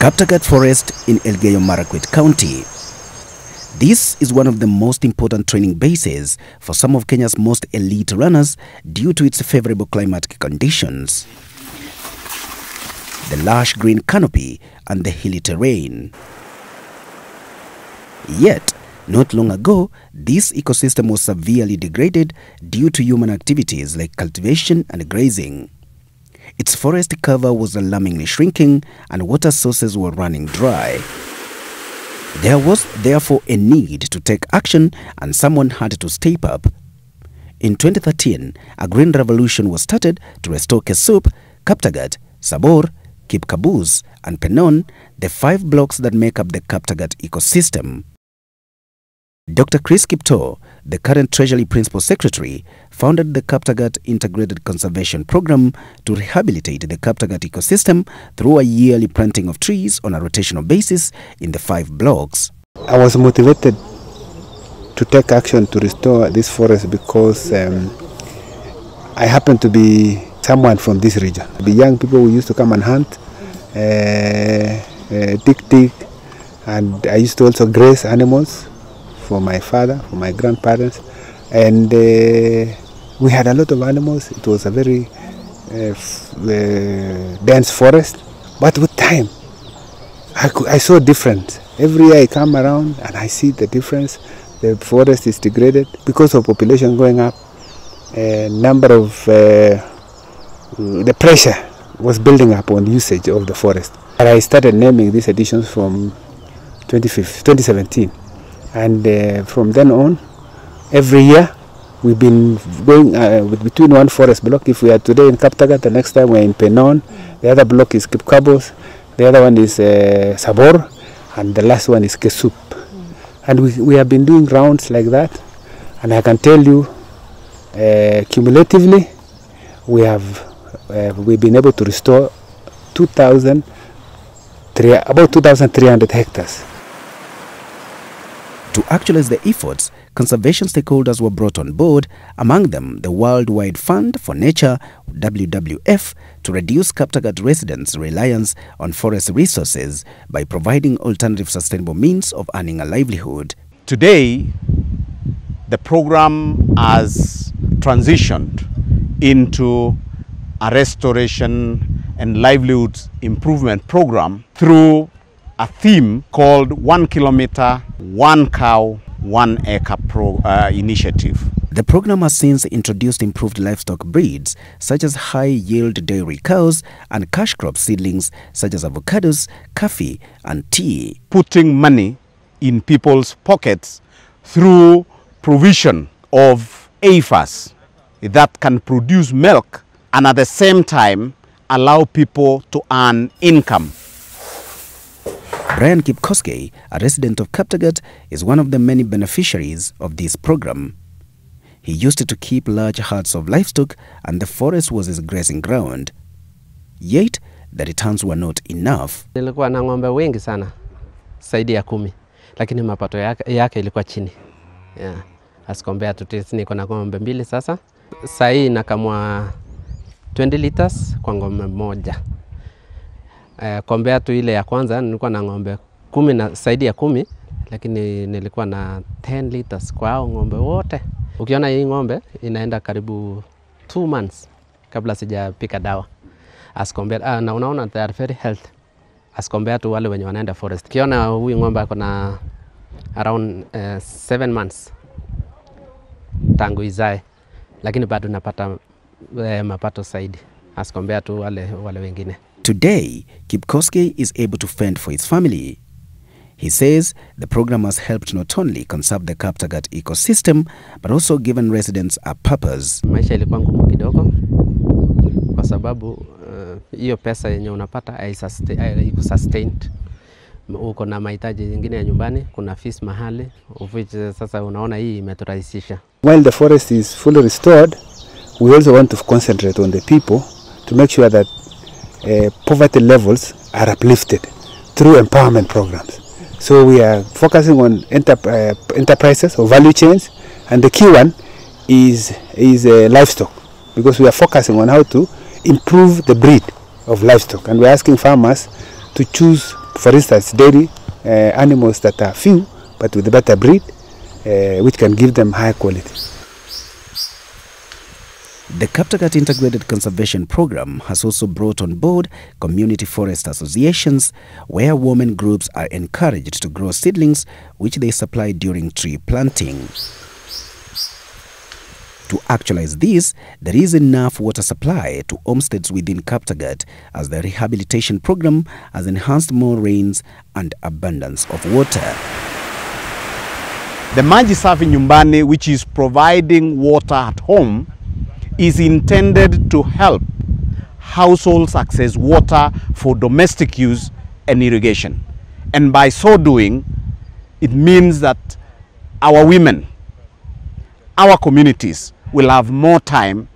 Kaptagat Forest in Elgeyo County. This is one of the most important training bases for some of Kenya's most elite runners due to its favorable climatic conditions, the lush green canopy and the hilly terrain. Yet, not long ago, this ecosystem was severely degraded due to human activities like cultivation and grazing. Its forest cover was alarmingly shrinking and water sources were running dry. There was therefore a need to take action and someone had to step up. In 2013, a green revolution was started to restore Kesup, Kaptagat, Sabor, Kipkabuz and Penon, the 5 blocks that make up the Kaptagat ecosystem. Dr. Chris Kipto, the current Treasury Principal Secretary, founded the Kaptagat Integrated Conservation Program to rehabilitate the Kaptagat ecosystem through a yearly planting of trees on a rotational basis in the 5 blocks. I was motivated to take action to restore this forest because I happen to be someone from this region. The young people who used to come and hunt, tick, and I used to also graze animals for my father, for my grandparents, and we had a lot of animals. It was a very dense forest, but with time I saw a difference. Every year I come around and I see the difference. The forest is degraded because of population going up. Number of the pressure was building up on usage of the forest. And I started naming these editions from 2017. And from then on, every year, we've been going between one forest block. If we are today in Kaptagat, the next time we're in Penon. The other block is Kipkabuz, the other one is Sabor, and the last one is Kesup. And we have been doing rounds like that. And I can tell you, cumulatively, we've been able to restore about 2,300 hectares. To actualize the efforts, conservation stakeholders were brought on board, among them the Worldwide Fund for Nature, WWF, to reduce Kaptagat residents' reliance on forest resources by providing alternative sustainable means of earning a livelihood. Today, the program has transitioned into a restoration and livelihoods improvement program through a theme called 1 kilometer, 1 cow, 1 acre initiative. The program has since introduced improved livestock breeds such as high-yield dairy cows and cash crop seedlings such as avocados, coffee and tea. Putting money in people's pockets through provision of AFAS that can produce milk and at the same time allow people to earn income. Brian Kipkoskei, a resident of Kaptagat, is one of the many beneficiaries of this program. He used to keep large herds of livestock and the forest was his grazing ground. Yet, the returns were not enough. Nilikuwa na ng'ombe wengi sana, zaidi ya 10, lakini mapato yake ilikuwa chini. Yeah. As compared to this, niko na ng'ombe 2 sasa. Saa hii nakamua 20 liters kwa ng'ombe moja. Compared to ile ya kwanza nilikuwa na ng'ombe 10 na zaidi ya 10, lakini nilikuwa na 10 liters kwa hao ng'ombe wote. Ukiona hii ng'ombe inaenda karibu 2 months kabla sijapika dawa. As compared na unaona they are very healthy as compared to wale wenye wanaenda forest. Ukiona huyu ng'ombe ako na around 7 months tangu izae, lakini bado napata mapato zaidi as compared to wale wengine. Today, Kipkoskei is able to fend for his family. He says the program has helped not only conserve the Kaptagat ecosystem, but also given residents a purpose. Maisha ilikuwa ngumu kidogo kwa sababu hiyo pesa yenye unapata haiko sustained. Uko na mahitaji mengine ya nyumbani, kuna fees mahali, which sasa unaona hii imeturahisisha. While the forest is fully restored, we also want to concentrate on the people to make sure that poverty levels are uplifted through empowerment programs. So we are focusing on enterprises or value chains, and the key one is livestock, because we are focusing on how to improve the breed of livestock, and we are asking farmers to choose for instance, dairy animals that are few, but with better breed, which can give them high quality. The Kaptagat Integrated Conservation Program has also brought on board community forest associations where women groups are encouraged to grow seedlings which they supply during tree planting. To actualize this, there is enough water supply to homesteads within Kaptagat as the rehabilitation program has enhanced more rains and abundance of water. The Maji Safi Nyumbani, which is providing water at home, is intended to help households access water for domestic use and irrigation. And by so doing, it means that our women, our communities will have more time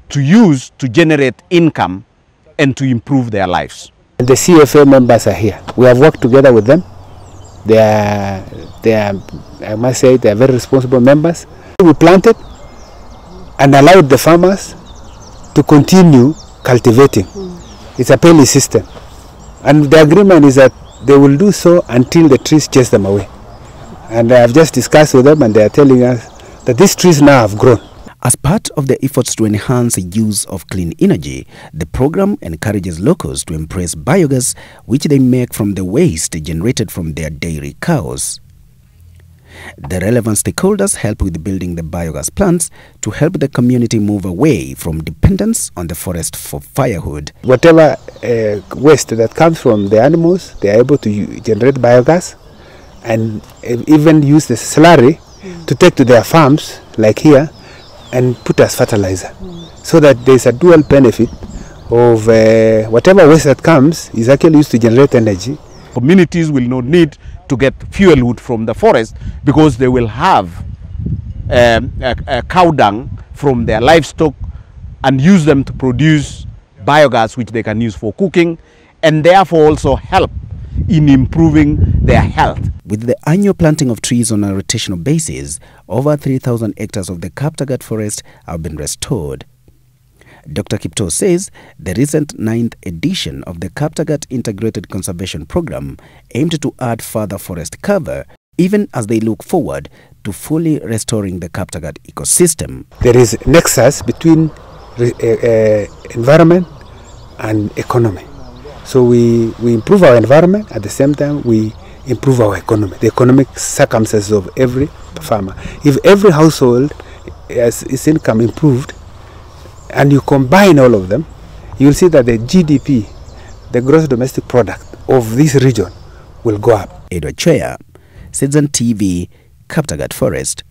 to use to generate income and to improve their lives. The CFA members are here. We have worked together with them. They are, I must say, they are very responsible members. We planted and allowed the farmers to continue cultivating. It's a payment system. And the agreement is that they will do so until the trees chase them away. And I have just discussed with them and they are telling us that these trees now have grown. As part of the efforts to enhance the use of clean energy, the program encourages locals to embrace biogas, which they make from the waste generated from their dairy cows. The relevant stakeholders help with building the biogas plants to help the community move away from dependence on the forest for firewood. Whatever waste that comes from the animals, they are able to generate biogas and even use the slurry to take to their farms, like here, and put as fertilizer. So that there is a dual benefit of whatever waste that comes is actually used to generate energy. Communities will not need to get fuel wood from the forest because they will have a cow dung from their livestock and use them to produce biogas which they can use for cooking and therefore also help in improving their health. With the annual planting of trees on a rotational basis, over 3,000 hectares of the Kaptagat Forest have been restored. Dr. Kipto says the recent 9th edition of the Kaptagat Integrated Conservation Program aimed to add further forest cover, even as they look forward to fully restoring the Kaptagat ecosystem. There is a nexus between environment and economy. So we improve our environment, at the same time we improve our economy, the economic circumstances of every farmer. If every household has its income improved, and you combine all of them, you will see that the GDP, the gross domestic product of this region, will go up. Edward Chaya, Citizen TV, Kaptagat Forest.